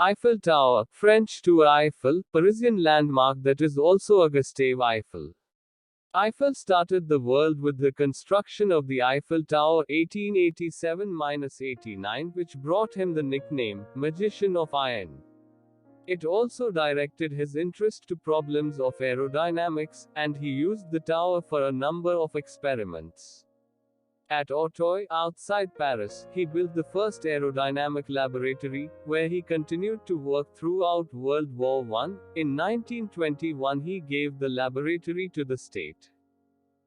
Eiffel Tower, French Tour Eiffel, Parisian landmark that is also a Gustave Eiffel. Eiffel started the world with the construction of the Eiffel Tower 1887–89, which brought him the nickname, Magician of Iron. It also directed his interest to problems of aerodynamics, and he used the tower for a number of experiments. At Auteuil, outside Paris, he built the first aerodynamic laboratory, where he continued to work throughout World War I. In 1921 he gave the laboratory to the state.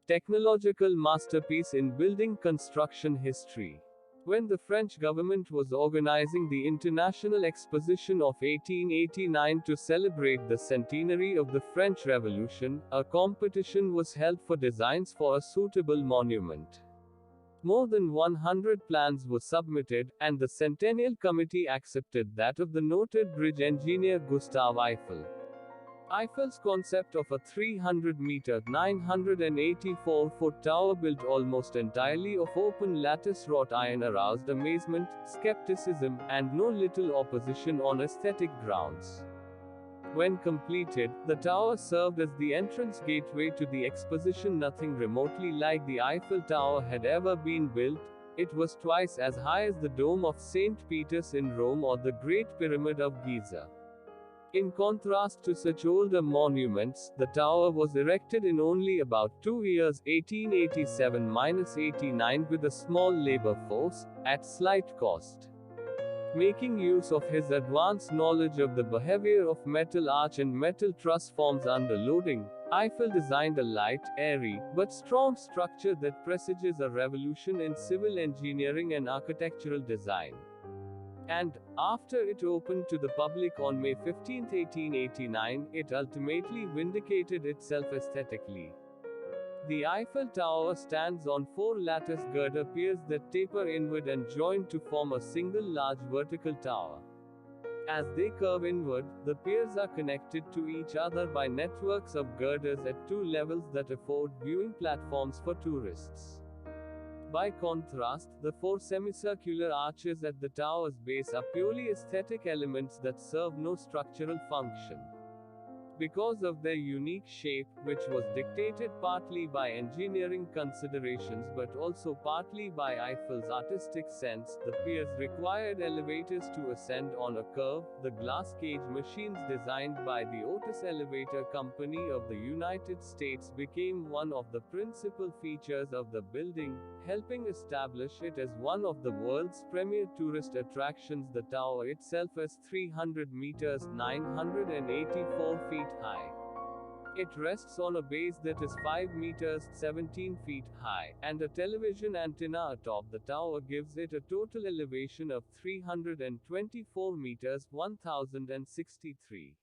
Technological masterpiece in building construction history. When the French government was organizing the International Exposition of 1889 to celebrate the centenary of the French Revolution, a competition was held for designs for a suitable monument. More than 100 plans were submitted, and the Centennial Committee accepted that of the noted bridge engineer Gustave Eiffel. Eiffel's concept of a 300-meter, 984-foot tower built almost entirely of open-lattice wrought iron aroused amazement, skepticism, and no little opposition on aesthetic grounds. When completed, the tower served as the entrance gateway to the exposition. Nothing remotely like the Eiffel Tower had ever been built. It was twice as high as the Dome of St. Peter's in Rome or the Great Pyramid of Giza. In contrast to such older monuments, the tower was erected in only about 2 years, 1887–89, with a small labor force, at slight cost. Making use of his advanced knowledge of the behavior of metal arch and metal truss forms under loading, Eiffel designed a light, airy, but strong structure that presages a revolution in civil engineering and architectural design. And, after it opened to the public on May 15, 1889, it ultimately vindicated itself aesthetically. The Eiffel Tower stands on 4 lattice girder piers that taper inward and join to form a single large vertical tower. As they curve inward, the piers are connected to each other by networks of girders at 2 levels that afford viewing platforms for tourists. By contrast, the 4 semicircular arches at the tower's base are purely aesthetic elements that serve no structural function. Because of their unique shape, which was dictated partly by engineering considerations but also partly by Eiffel's artistic sense, the piers required elevators to ascend on a curve. The glass cage machines designed by the Otis Elevator Company of the United States became one of the principal features of the building, helping establish it as one of the world's premier tourist attractions. The tower itself is 300 meters, 984 feet high. It rests on a base that is 5 meters, 17 feet high, and a television antenna atop the tower gives it a total elevation of 324 meters, 1063.